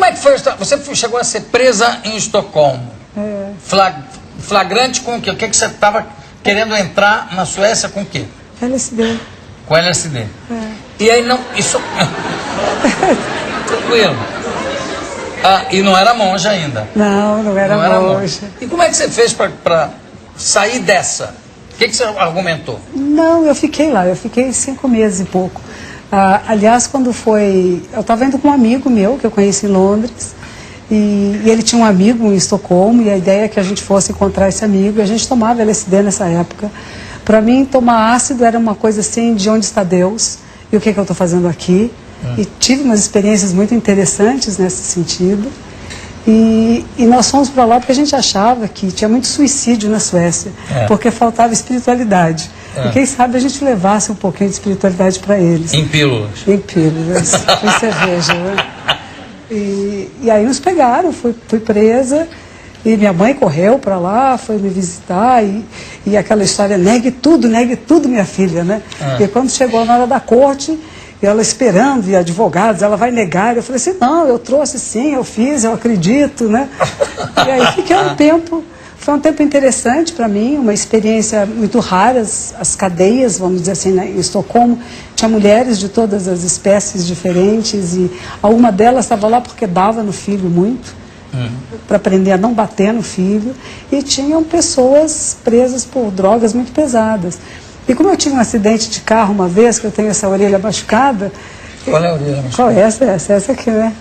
como é que foi? Você chegou a ser presa em Estocolmo. Flagrante com o quê? O que você estava querendo entrar na Suécia com o quê? LSD. Com LSD. E aí não... Isso... Tranquilo. E não era monja ainda? Não era monja. E como é que você fez para sair dessa? O que você argumentou? Não, eu fiquei lá. Eu fiquei 5 meses e pouco. Aliás, quando foi... Eu estava indo com um amigo meu, que eu conheci em Londres, e ele tinha um amigo em Estocolmo, e a ideia é que a gente fosse encontrar esse amigo, e a gente tomava LSD nessa época. Para mim, tomar ácido era uma coisa assim, de onde está Deus, e o que eu estou fazendo aqui. E tive umas experiências muito interessantes nesse sentido. E nós fomos para lá porque a gente achava que tinha muito suicídio na Suécia, porque faltava espiritualidade. E quem sabe a gente levasse um pouquinho de espiritualidade para eles. Em pílulas. Em pílulas, em cerveja. Né? E aí nos pegaram, fui presa, e minha mãe correu para lá, foi me visitar, e aquela história, negue tudo, minha filha, né? E quando chegou na hora da corte, e ela esperando, e advogados, ela vai negar. Eu falei assim, não, eu trouxe sim, eu fiz, eu acredito, né? E aí fiquei um tempo, foi um tempo interessante para mim, uma experiência muito rara, as cadeias, vamos dizer assim, né, em Estocolmo, tinha mulheres de todas as espécies diferentes, e alguma delas estava lá porque dava no filho muito, para aprender a não bater no filho, e tinham pessoas presas por drogas muito pesadas. E como eu tive um acidente de carro uma vez, que eu tenho essa orelha machucada... Qual é a orelha machucada? Qual é essa? Essa aqui, né?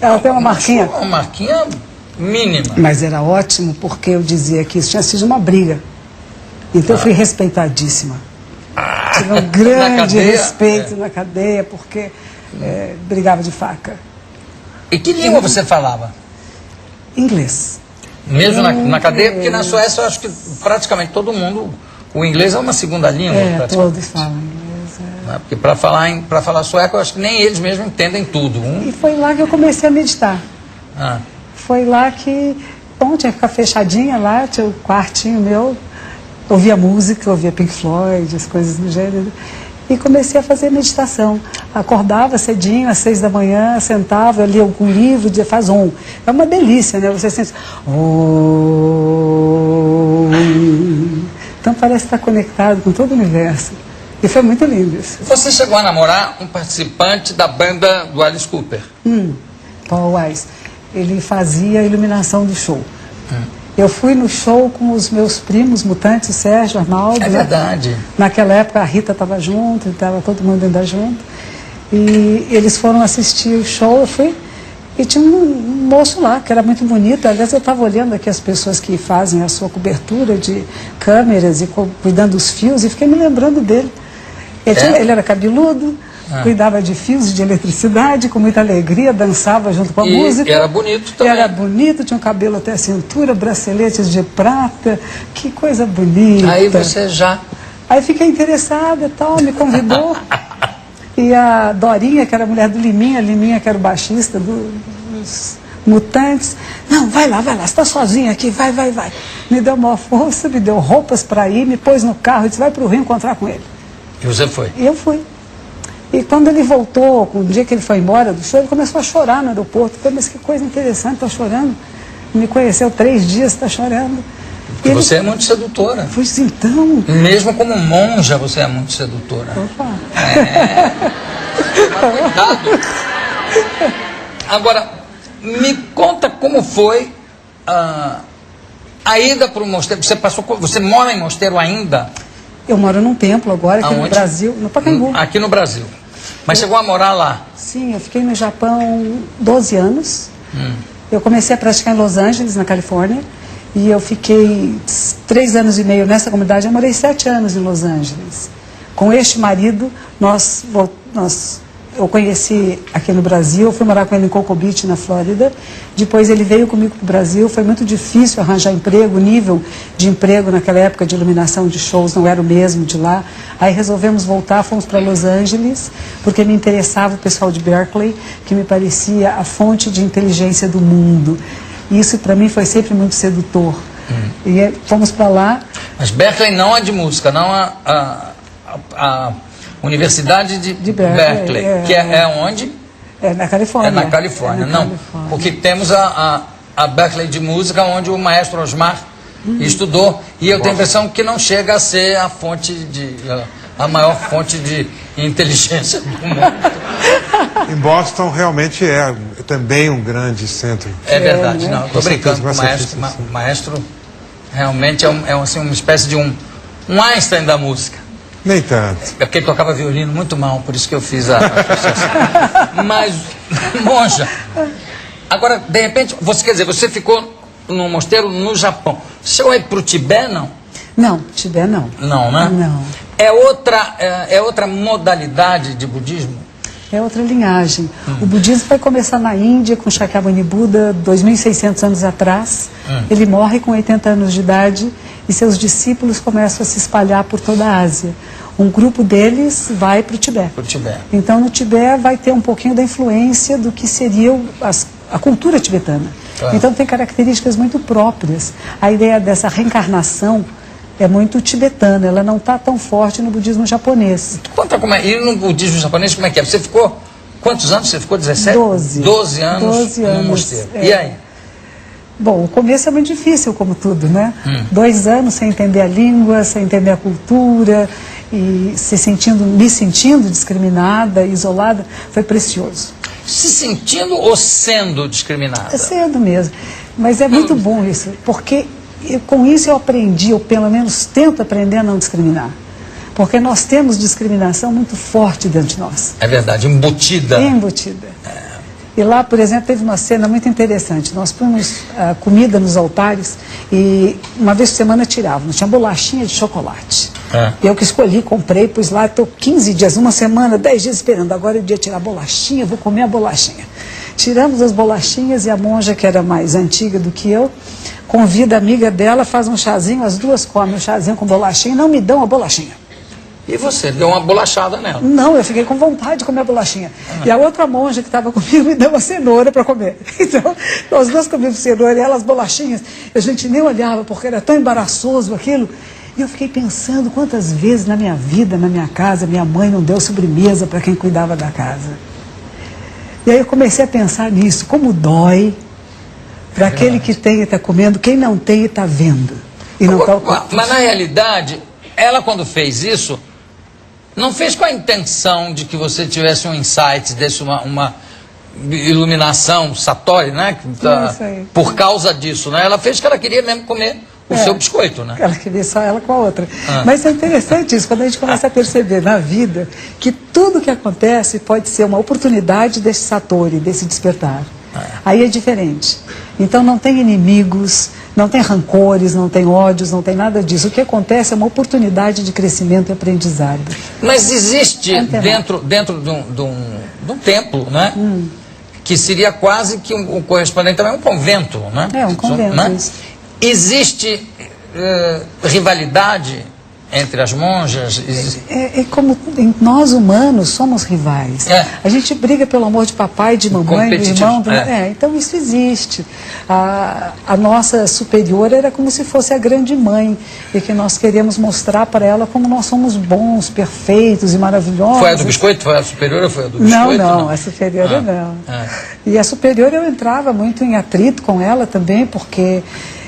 Ela tem uma marquinha. Uma marquinha mínima. Mas era ótimo, porque eu dizia que isso tinha sido uma briga. Então eu fui respeitadíssima. Tive um grande respeito na cadeia, porque brigava de faca. E que língua você falava? Inglês. Mesmo na cadeia? Porque na Suécia eu acho que praticamente todo mundo... O inglês é uma segunda língua, todos falam inglês. Porque para falar sueco, eu acho que nem eles mesmos entendem tudo. E foi lá que eu comecei a meditar. Foi lá que, bom, tinha que ficar fechadinha lá, tinha o quartinho meu, ouvia música, ouvia Pink Floyd, as coisas do gênero. E comecei a fazer meditação. Acordava cedinho, às 6 da manhã, sentava, lia algum livro, dizia, faz om. É uma delícia, né? Você sente... Então parece estar conectado com todo o universo. E foi muito lindo isso. Você chegou a namorar um participante da banda do Alice Cooper? Paul Weiss. Ele fazia a iluminação do show. Eu fui no show com os meus primos mutantes, o Sérgio, Arnaldo. É verdade. Naquela época a Rita estava junto, estava todo mundo ainda junto. E eles foram assistir o show, eu fui... E tinha um moço lá, que era muito bonito. Aliás, eu estava olhando aqui as pessoas que fazem a sua cobertura de câmeras e cuidando dos fios, e fiquei me lembrando dele. Ele era cabeludo, cuidava de fios de eletricidade, com muita alegria, dançava junto com a música. E era bonito também. Era bonito, tinha um cabelo até a cintura, braceletes de prata, que coisa bonita. Aí você já... Aí fiquei interessada e tal, me convidou. E a Dorinha, que era a mulher do Liminha, que era o baixista dos Mutantes, não, vai lá, você está sozinha aqui, vai. Me deu uma força, me deu roupas para ir, me pôs no carro e disse, vai para o Rio encontrar com ele. E você foi? E eu fui. E quando ele voltou, no dia que ele foi embora do show, ele começou a chorar no aeroporto. Eu falei, mas que coisa interessante, está chorando. Me conheceu 3 dias, está chorando. Porque você é muito sedutora. Pois então. Mesmo como monja, você é muito sedutora. Opa. Cuidado. Agora, me conta como foi a ida para o mosteiro. Você mora em mosteiro ainda? Eu moro num templo agora, aqui no Brasil, no Pacaembu. Aqui no Brasil. Mas chegou a morar lá? Sim, eu fiquei no Japão 12 anos. Eu comecei a praticar em Los Angeles, na Califórnia. E eu fiquei 3 anos e meio nessa comunidade. Eu morei 7 anos em Los Angeles. Com este marido, eu conheci aqui no Brasil, eu fui morar com ele em Cocoa Beach, na Flórida. Depois ele veio comigo para o Brasil, foi muito difícil arranjar emprego, o nível de emprego naquela época de iluminação de shows não era o mesmo de lá. Aí resolvemos voltar, fomos para Los Angeles, porque me interessava o pessoal de Berkeley, que me parecia a fonte de inteligência do mundo. Isso para mim foi sempre muito sedutor. E fomos para lá. Mas Berkeley não é de música, não a Universidade de Berkeley, que é onde? É na Califórnia. É na Califórnia, não. Porque temos a Berkeley de Música, onde o maestro Osmar estudou. E eu tenho a impressão que não chega a ser a fonte a maior fonte de inteligência do mundo. Em Boston realmente é também um grande centro. É verdade, né? não. Estou brincando com o maestro. O maestro realmente assim, uma espécie de um Einstein da música. Nem tanto. É porque ele tocava violino muito mal, por isso que eu fiz a associação. Mas, monja, agora, de repente, você ficou num mosteiro no Japão. Você chegou aí para o Tibete, não? Não, Tibete não. Não, né? Não. É outra modalidade de budismo? É outra linhagem. O budismo vai começar na Índia com Shakyamuni Buda, 2.600 anos atrás. Ele morre com 80 anos de idade e seus discípulos começam a se espalhar por toda a Ásia. Um grupo deles vai para o Tibete. Então, no Tibete vai ter um pouquinho da influência do que seria a cultura tibetana. Então, tem características muito próprias. A ideia dessa reencarnação é muito tibetana, ela não está tão forte no budismo japonês. Conta como é. E no budismo japonês, como é que é? Você ficou quantos anos? Você ficou 17? 12. 12 anos 12 anos no mosteiro. E aí? Bom, o começo é muito difícil, como tudo, né? 2 anos sem entender a língua, sem entender a cultura, e me sentindo discriminada, isolada, foi precioso. Se sentindo ou sendo discriminada? É sendo mesmo. Mas é muito bom isso, porque com isso eu aprendi, ou pelo menos tento aprender a não discriminar. Porque nós temos discriminação muito forte dentro de nós. É verdade, embutida. Embutida. E lá, por exemplo, teve uma cena muito interessante. Nós pomos comida nos altares e uma vez por semana tirávamos. Tinha bolachinha de chocolate. Eu que escolhi, comprei, pus lá, estou 15 dias, uma semana, 10 dias esperando. Agora é o dia de tirar a bolachinha, vou comer a bolachinha. Tiramos as bolachinhas e a monja, que era mais antiga do que eu, convida a amiga dela, faz um chazinho, as duas comem um chazinho com bolachinha e não me dão a bolachinha. E você deu uma bolachada nela? Não, eu fiquei com vontade de comer a bolachinha. E a outra monja que estava comigo me deu uma cenoura para comer. Então, nós duas comíamos cenoura e elas bolachinhas. A gente nem olhava porque era tão embaraçoso aquilo. E eu fiquei pensando quantas vezes na minha vida, na minha casa, minha mãe não deu sobremesa para quem cuidava da casa. E aí eu comecei a pensar nisso, como dói para aquele que tem e está comendo, quem não tem e está vendo. E não Mas na realidade, ela quando fez isso, não fez com a intenção de que você tivesse um insight, desse uma iluminação satori, né? Por causa disso, né? Ela fez que ela queria mesmo comer o seu biscoito, né? Ela queria só ela com a outra. Mas é interessante isso, quando a gente começa a perceber na vida que tudo que acontece pode ser uma oportunidade desse satori, desse despertar. Aí é diferente. Então não tem inimigos, não tem rancores, não tem ódios, não tem nada disso. O que acontece é uma oportunidade de crescimento e aprendizado. Mas existe dentro de um templo, né? Que seria quase que o correspondente também a um convento, né? É, um convento, né? isso. Existe rivalidade entre as monjas? É como nós humanos somos rivais. A gente briga pelo amor de papai, de mamãe, do irmão. Então isso existe. A nossa superior era como se fosse a grande mãe e que nós queremos mostrar para ela como nós somos bons, perfeitos e maravilhosos. Foi a do biscoito? Foi a superior ou foi a do biscoito? Não, a superior não. E a superior eu entrava muito em atrito com ela também, porque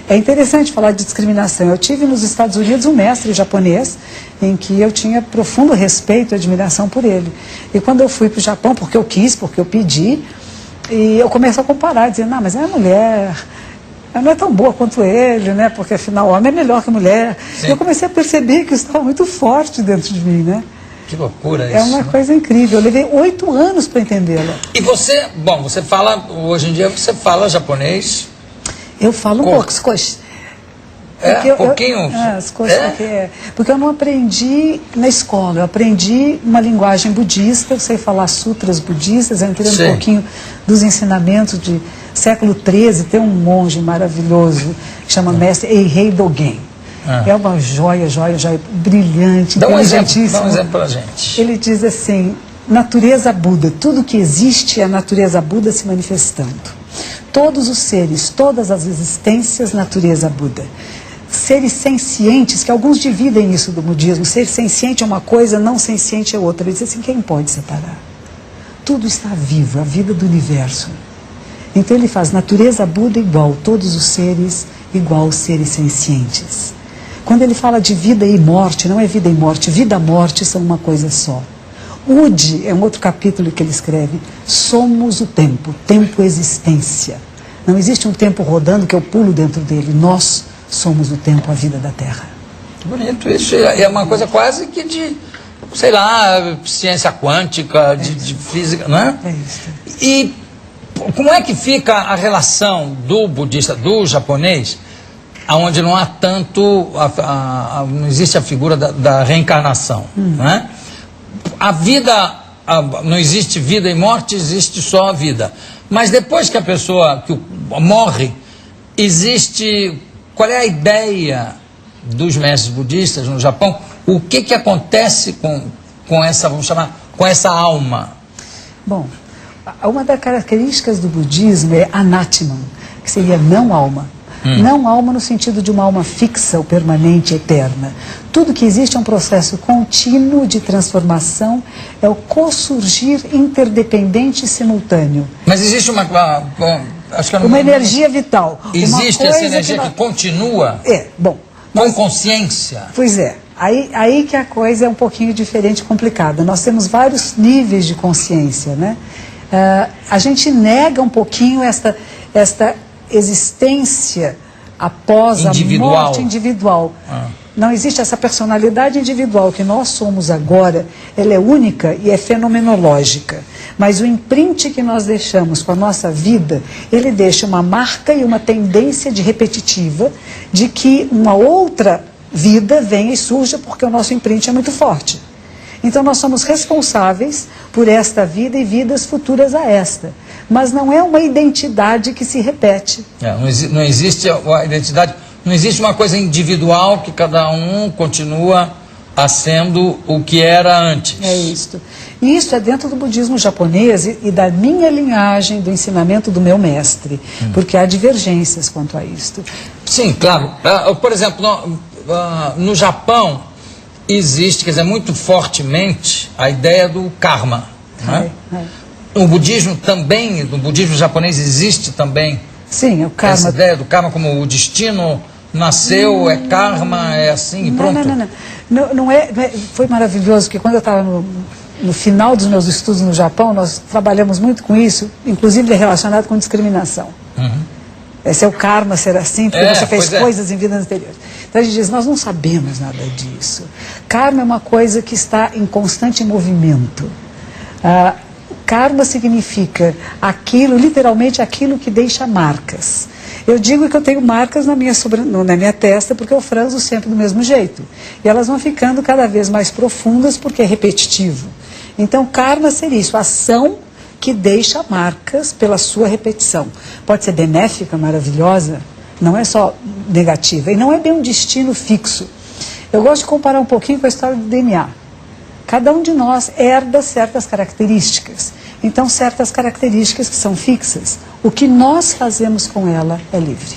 é interessante falar de discriminação. Eu tive nos Estados Unidos um mestre japonês em que eu tinha profundo respeito e admiração por ele. E quando eu fui para o Japão, porque eu quis, porque eu pedi, e eu comecei a comparar, dizendo, não, mas é mulher, ela não é tão boa quanto ele, né? Porque afinal o homem é melhor que a mulher. E eu comecei a perceber que isso estava muito forte dentro de mim, né? Que loucura isso. É uma coisa incrível. Eu levei 8 anos para entendê-la. E você, bom, você fala, hoje em dia você fala japonês? Eu falo um pouco, as coisas. Um pouquinho? As coisas porque eu não aprendi na escola, eu aprendi uma linguagem budista, eu sei falar sutras budistas, eu entrei um pouquinho dos ensinamentos de século XIII, tem um monge maravilhoso que chama Mestre Eihei Dogen. É uma joia brilhante, inteligentíssimo. Dá um exemplo pra gente. Ele diz assim, natureza Buda, tudo que existe é a natureza Buda se manifestando. Todos os seres, todas as existências, natureza Buda. Seres sencientes, que alguns dividem isso do budismo, ser senciente é uma coisa, não senciente é outra. Ele diz assim, quem pode separar? tudo está vivo, a vida do universo. Então ele faz natureza Buda igual, todos os seres igual aos seres sencientes. Quando ele fala de vida e morte, não é vida e morte, vida e morte são uma coisa só. Ude é um outro capítulo que ele escreve, somos o tempo, tempo existência. Não existe um tempo rodando que eu pulo dentro dele, nós somos o tempo, a vida da Terra. Que bonito isso, é uma coisa quase que de, sei lá, ciência quântica, de física, não é? É isso. E como é que fica a relação do budista, do japonês, onde não há tanto, não existe a figura da reencarnação, não é? A vida, não existe vida e morte, existe só a vida. Mas depois que a pessoa morre, existe, qual é a ideia dos mestres budistas no Japão? O que acontece com essa, vamos chamar, com essa alma? Bom, uma das características do budismo é anatman, que seria não alma. Não alma no sentido de uma alma fixa ou permanente, eterna. Tudo que existe é um processo contínuo de transformação, é o co-surgir interdependente e simultâneo. Mas existe acho que uma energia vital. Existe essa energia que continua com consciência? Pois é. Aí que a coisa é um pouquinho diferente e complicada. Nós temos vários níveis de consciência, né? A gente nega um pouquinho esta existência após a morte individual. Não existe essa personalidade individual que nós somos agora, ela é única e é fenomenológica. Mas o imprint que nós deixamos com a nossa vida, ele deixa uma marca e uma tendência de repetitiva de que uma outra vida venha e surja porque o nosso imprint é muito forte. Então nós somos responsáveis por esta vida e vidas futuras a esta. Mas não é uma identidade que se repete. Não existe a identidade, não existe uma coisa individual que cada um continua sendo o que era antes. É isso. E isso é dentro do budismo japonês e da minha linhagem, do ensinamento do meu mestre. Porque há divergências quanto a isto. Sim, claro. Por exemplo, no Japão existe, quer dizer, muito fortemente a ideia do karma. Né? No budismo também, no budismo japonês existe também. Sim, o karma. Essa ideia do karma como o destino nasceu, é karma, é assim e pronto. Não é, foi maravilhoso, porque quando eu estava no final dos meus estudos no Japão, nós trabalhamos muito com isso, inclusive relacionado com discriminação. Esse é o karma ser assim, porque você fez coisas em vidas anteriores. Então a gente diz, nós não sabemos nada disso. Karma é uma coisa que está em constante movimento. Karma significa aquilo, literalmente aquilo que deixa marcas. Eu digo que eu tenho marcas na minha testa porque eu franzo sempre do mesmo jeito. E elas vão ficando cada vez mais profundas porque é repetitivo. Então karma seria isso, ação que deixa marcas pela sua repetição. Pode ser benéfica, maravilhosa, não é só negativa. E não é bem um destino fixo. Eu gosto de comparar um pouquinho com a história do DNA. Cada um de nós herda certas características. Então, certas características que são fixas. O que nós fazemos com ela é livre.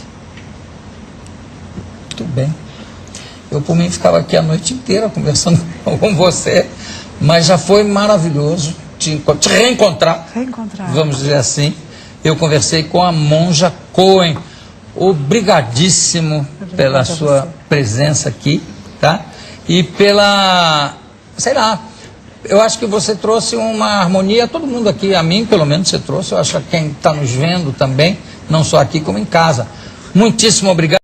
Muito bem. Eu, por mim, ficava aqui a noite inteira conversando com você, mas já foi maravilhoso te reencontrar. Vamos dizer assim. Eu conversei com a monja Koen. Obrigadíssimo pela sua presença aqui, tá? E pela, sei lá, eu acho que você trouxe uma harmonia, todo mundo aqui, a mim pelo menos você trouxe, eu acho que quem está nos vendo também, não só aqui como em casa. Muitíssimo obrigado.